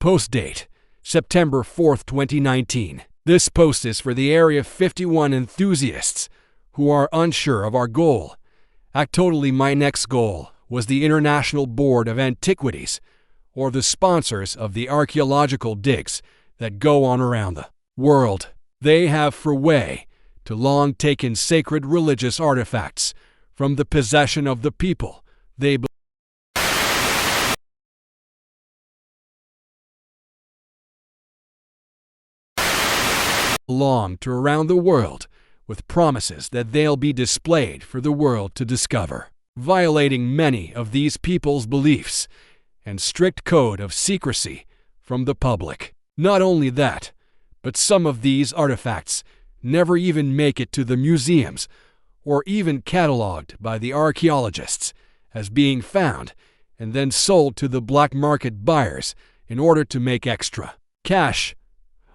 Post date, September 4th, 2019. This post is for the Area 51 enthusiasts who are unsure of our goal. Actually, my next goal was the International Board of Antiquities, or the sponsors of the archaeological digs that go on around the world. They have for way to long taken sacred religious artifacts from the possession of the people they belong to around the world, with promises that they'll be displayed for the world to discover, violating many of these people's beliefs and strict code of secrecy from the public. Not only that, but some of these artifacts never even make it to the museums or even catalogued by the archaeologists as being found and then sold to the black market buyers in order to make extra cash.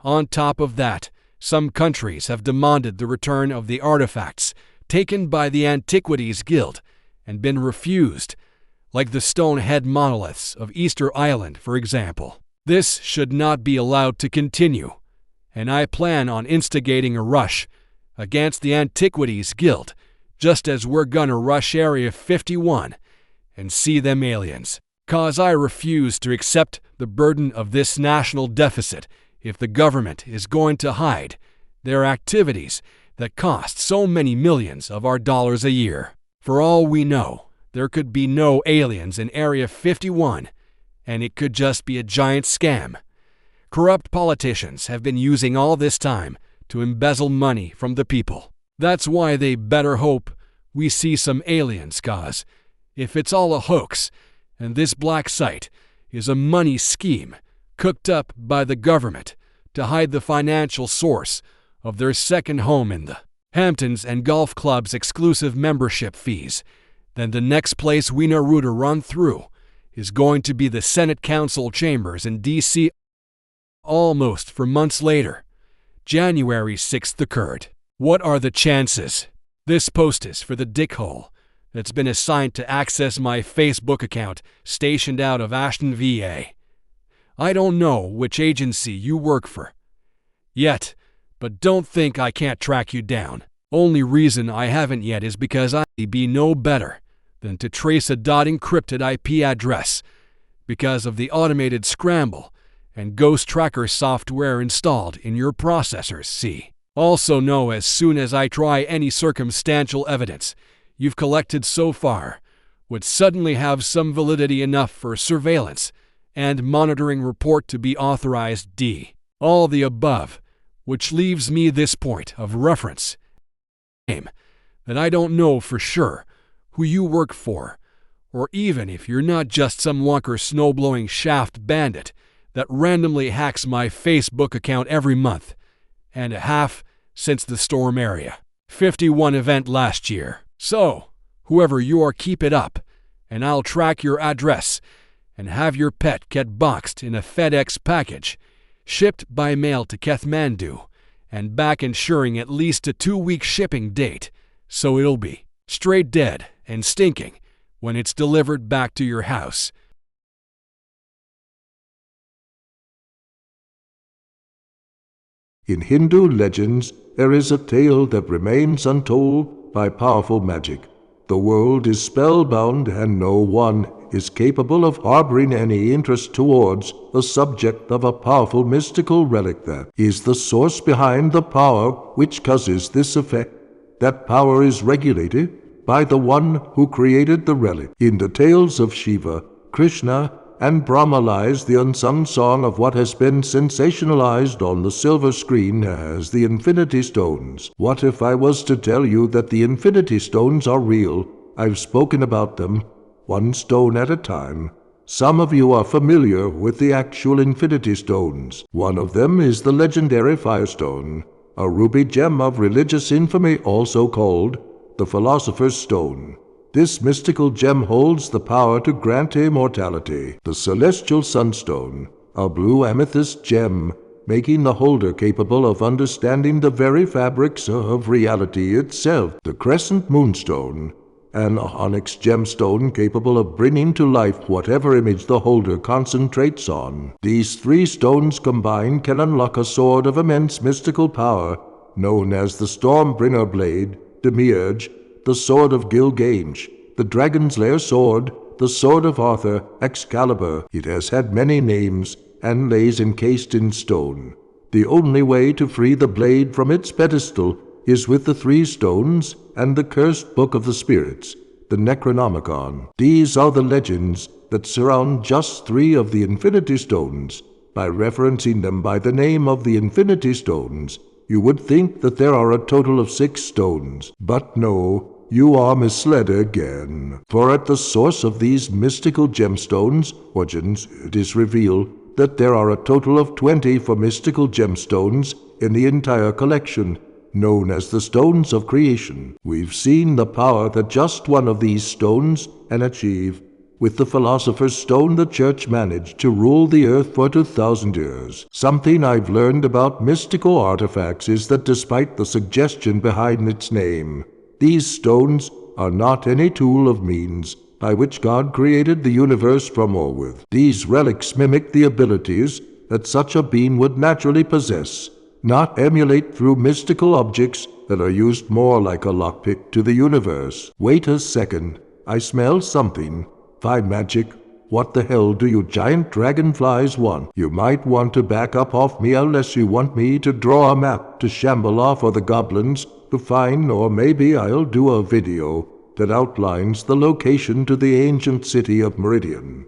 On top of that, some countries have demanded the return of the artifacts taken by the Antiquities Guild and been refused, like the stone head monoliths of Easter Island, for example. This should not be allowed to continue, and I plan on instigating a rush against the Antiquities Guild, just as we're gonna rush Area 51 and see them aliens. 'Cause I refuse to accept the burden of this national deficit if the government is going to hide their activities that cost so many millions of our dollars a year. For all we know, there could be no aliens in Area 51, and it could just be a giant scam. Corrupt politicians have been using all this time to embezzle money from the people. That's why they better hope we see some aliens, 'cause if it's all a hoax, and this black site is a money scheme cooked up by the government to hide the financial source of their second home in the Hamptons and golf club's exclusive membership fees, then the next place we know to run through is going to be the Senate Council chambers in D.C. Almost for months later, January 6th occurred. What are the chances? This post is for the dickhole that's been assigned to access my Facebook account stationed out of Ashton, VA. I don't know which agency you work for yet, but don't think I can't track you down. Only reason I haven't yet is because I'd be no better than to trace a encrypted IP address because of the automated scramble and ghost tracker software installed in your processors, see. Also know as soon as I try any circumstantial evidence you've collected so far would suddenly have some validity enough for surveillance and monitoring report to be authorized D. All the above, which leaves me this point of reference that I don't know for sure who you work for, or even if you're not just some wonker snowblowing shaft bandit that randomly hacks my Facebook account every month and a half since the Storm Area 51 event last year. So, whoever you are, keep it up, and I'll track your address and have your pet get boxed in a FedEx package, shipped by mail to Kathmandu, and back ensuring at least a 2-week shipping date, so it'll be straight dead and stinking when it's delivered back to your house. In Hindu legends, there is a tale that remains untold by powerful magic. The world is spellbound, and no one is capable of harboring any interest towards the subject of a powerful mystical relic that is the source behind the power which causes this effect. That power is regulated by the one who created the relic. In the tales of Shiva, Krishna, and Brahma lies the unsung song of what has been sensationalized on the silver screen as the Infinity Stones. What if I was to tell you that the Infinity Stones are real? I've spoken about them, one stone at a time. Some of you are familiar with the actual Infinity Stones. One of them is the legendary Firestone, a ruby gem of religious infamy also called the Philosopher's Stone. This mystical gem holds the power to grant immortality. The Celestial Sunstone, a blue amethyst gem, making the holder capable of understanding the very fabrics of reality itself. The Crescent Moonstone, an onyx gemstone capable of bringing to life whatever image the holder concentrates on. These 3 stones combined can unlock a sword of immense mystical power, known as the Stormbringer Blade, Demiurge, the Sword of Gilgamesh, the Dragon's Lair Sword, the Sword of Arthur, Excalibur. It has had many names and lays encased in stone. The only way to free the blade from its pedestal is with the 3 stones and the cursed book of the spirits, the Necronomicon. These are the legends that surround just 3 of the Infinity Stones. By referencing them by the name of the Infinity Stones, you would think that there are a total of 6 stones. But no, you are misled again. For at the source of these mystical gemstones, origins, it is revealed that there are a total of 24 mystical gemstones in the entire collection, known as the Stones of Creation. We've seen the power that just one of these stones can achieve. With the Philosopher's Stone, the Church managed to rule the earth for 2,000 years. Something I've learned about mystical artifacts is that despite the suggestion behind its name, these stones are not any tool of means by which God created the universe from or with. These relics mimic the abilities that such a being would naturally possess, not emulate through mystical objects that are used more like a lockpick to the universe. Wait a second, I smell something. Fine magic. What the hell do you giant dragonflies want? You might want to back up off me unless you want me to draw a map to Shambhala for the goblins to find, or maybe I'll do a video that outlines the location to the ancient city of Meridian.